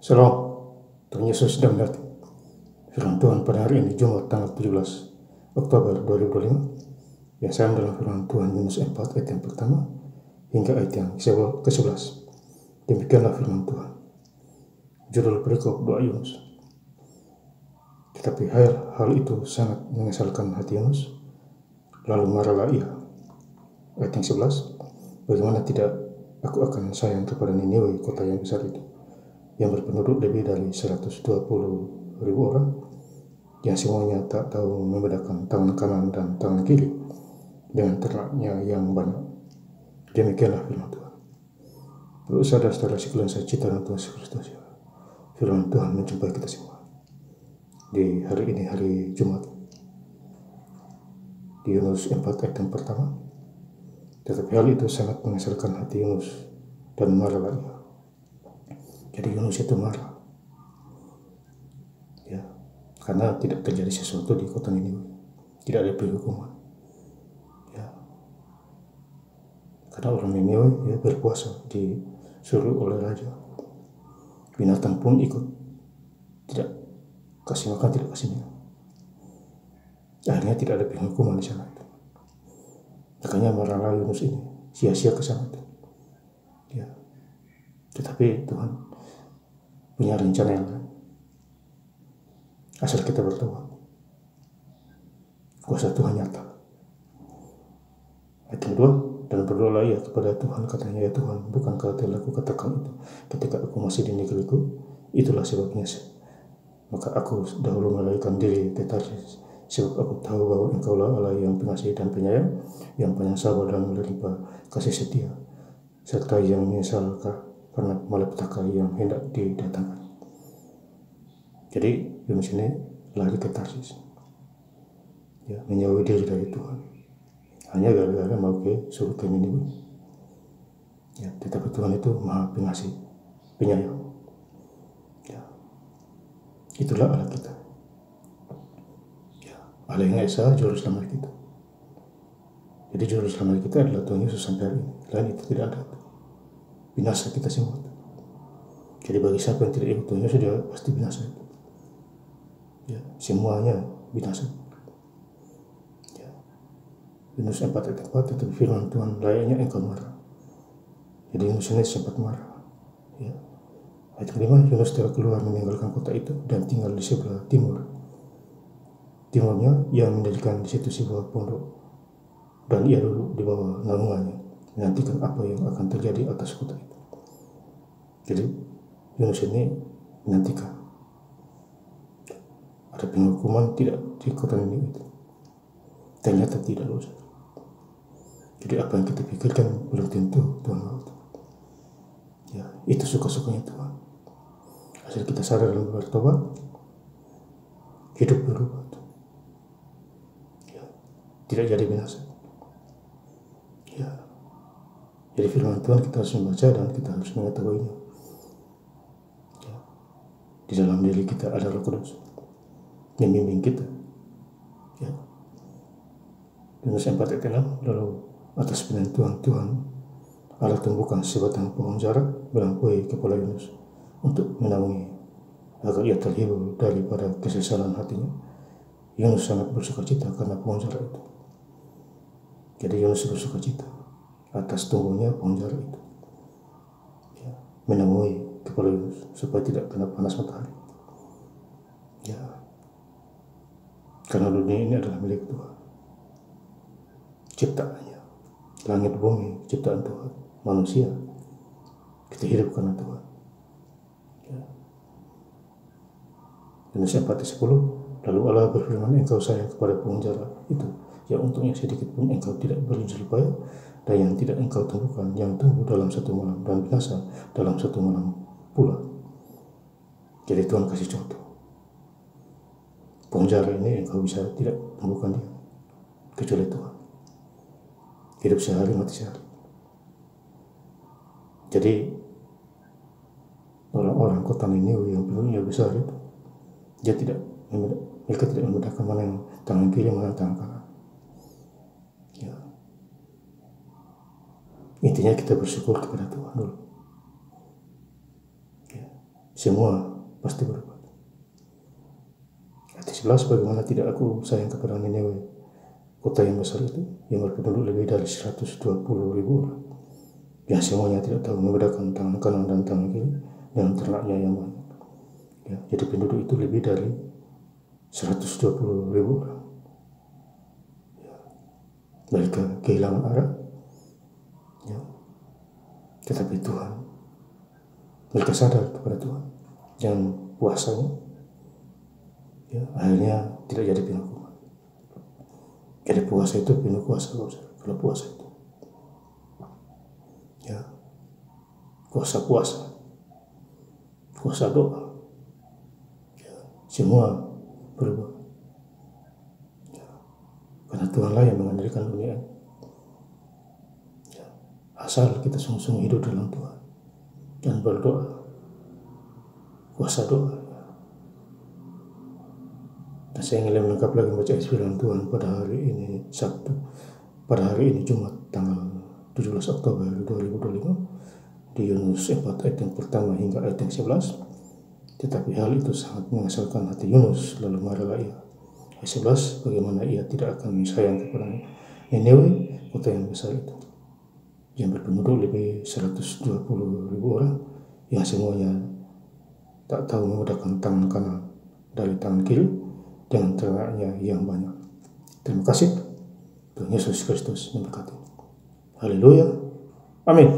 Shalom, Tuhan Yesus sedang datang. Firman Tuhan pada hari ini Jumat tanggal 17 Oktober 2025 yang saya dalam firman Tuhan Yunus 4 ayat yang pertama hingga ayat yang ke-11. Demikianlah firman Tuhan. Judul perikop doa Yunus. Tetapi hal itu sangat mengesalkan hati Yunus, lalu marahlah ia. Ayat yang 11, bagaimana tidak aku akan sayang kepada Niniwe, kota yang besar itu, yang berpenduduk lebih dari 120.000 orang, yang semuanya tak tahu membedakan tangan kanan dan tangan kiri, dengan ternaknya yang banyak. Demikianlah firman Tuhan. Lalu saudara-saudara sekalian saya cinta dalam Tuhan Yesus Kristus, firman Tuhan menjumpai kita semua di hari ini, hari Jumat, di Yunus 4 ayat yang pertama. Tetapi hal itu sangat mengesalkan hati Yunus, dan marahlah ia. Jadi Yunus itu marah, ya, karena tidak terjadi sesuatu di kota Niniwe, tidak ada penghukuman, ya, karena orang Niniwe ya berpuasa, disuruh oleh raja, binatang pun ikut, tidak kasih makan, tidak kasih minum. Akhirnya tidak ada penghukuman di sana. Makanya marahlah Yunus ini, sia-sia ke sana. Ya, tetapi Tuhan punya rencana yang lain. Asal kita bertobat, kuasa Tuhan nyata. Ayat kedua, dan berdoalah ia kepada Tuhan, katanya, ya Tuhan, bukankah telah aku katakan itu ketika aku masih di negeriku? Itulah sebabnya maka aku dahulu melarikan diri ke Tarsis, sebab aku tahu bahwa Engkaulah Allah yang pengasih dan penyayang, yang panjang sabar dan melimpah kasih setia, serta yang menyesal karena malapetaka yang hendak didatangkan. Jadi Yunus ini lari ke Tarsis, ya, menjauhi diri dari Tuhan, hanya gara-gara mau ke surga Niniwe. Ya, tetapi Tuhan itu Maha Pengasih, Penyayang. Ya, itulah Allah kita. Ya, Allah yang Esa, Juru Selamat kita. Jadi Juru Selamat kita adalah Tuhan Yesus sampai hari ini. Lain itu tidak ada. Binasa kita semua. Jadi bagi siapa yang tidak ikut Tuhan Yesus, dia pasti binasa. Ya, semuanya binasa. Ya. Yunus 4 ayat 4, itu firman Tuhan, layaknya engkau marah. Jadi Yunus ini sempat marah. Ya. Ayat kelima, Yunus telah keluar meninggalkan kota itu dan tinggal di sebelah timurnya. Ia mendirikan di situ sebuah pondok, dan ia duduk di bawah naungannya, menantikan apa yang akan terjadi atas kota itu. Jadi Yunus ini menantikan ada penghukuman tidak di kota ini itu. Ternyata tidak, dosa. Jadi apa yang kita pikirkan belum tentu Tuhan mau. Ya, itu suka-sukanya Tuhan. Asal kita sadar dan bertobat, hidup berubah. Ya, tidak jadi binasa. Ya, jadi firman Tuhan kita harus membaca dan kita harus mengetahuinya. Ya, di dalam diri kita ada Roh Kudus membimbing kita. Ya. Yunus 4 ayat 6, lalu atas penentuan Tuhan, Allah tumbuhkan sebatang pohon jarak melampaui kepala Yunus untuk menaungi agar ia terhibur daripada kesesalan hatinya. Yunus sangat bersukacita karena pohon jarak itu. Jadi Yunus bersukacita atas tumbuhnya pohon jarak itu, ya, menaungi kepala Yunus supaya tidak kena panas matahari. Ya, karena dunia ini adalah milik Tuhan, ciptaannya, langit bumi ciptaan Tuhan, manusia kita hidup karena Tuhan. Ya. Yunus 4:10, lalu Allah berfirman, engkau sayang kepada pohon jarak itu, yang untungnya sedikit pun engkau tidak berjerih payah, dan yang tidak engkau tumbuhkan, yang tumbuh dalam satu malam dan binasa dalam satu malam pula. Jadi Tuhan kasih contoh, pohon jarak ini engkau bisa tidak tumbuhkan dia kecuali Tuhan. Hidup sehari mati sehari. Jadi orang-orang kota Niniwe yang penduduknya besar itu, mereka tidak membedakan mana yang tangan kiri, mana yang tangan kanan. Ya. Intinya kita bersyukur kepada Tuhan dulu. Ya. semua pasti berubah. Ayat 11, bagaimana tidak aku sayang kepada Niniwe, kota yang besar itu, yang berpenduduk lebih dari 120.000 orang, yang semuanya tidak tahu membedakan tangan kanan dan tangan kiri, dengan ternaknya yang banyak. Ya, jadi penduduk itu lebih dari 120.000 orang. Ya, mereka kehilangan arah, ya, tetapi Tuhan, mereka sadar kepada Tuhan, dan puasanya, ya, akhirnya tidak jadi penghukuman. Jadi puasa itu penuh kuasa, kalau puasa itu, ya, kuasa doa, ya, semua berubah, ya, karena Tuhanlah yang mengandalkan dunia. Ya, asal kita sungguh-sungguh hidup dalam Tuhan dan berdoa, kuasa doa. Dan saya ingin melengkap lagi membaca firman Tuhan pada hari ini Sabtu, pada hari ini Jumat tanggal 17 Oktober 2025 di Yunus 4 ayat yang pertama hingga ayat yang 11. Tetapi hal itu sangat mengesalkan hati Yunus, lalu marahlah ia. Ayat 11, bagaimana ia tidak akan sayang kepada Niniwe, kota yang besar itu, yang berpenduduk lebih 120.000 orang, yang semuanya tak tahu membedakan tangan kanan dari tangan kiri, dengan ternaknya yang banyak. Terima kasih. Tuhan Yesus Kristus memberkati. Haleluya. Amin.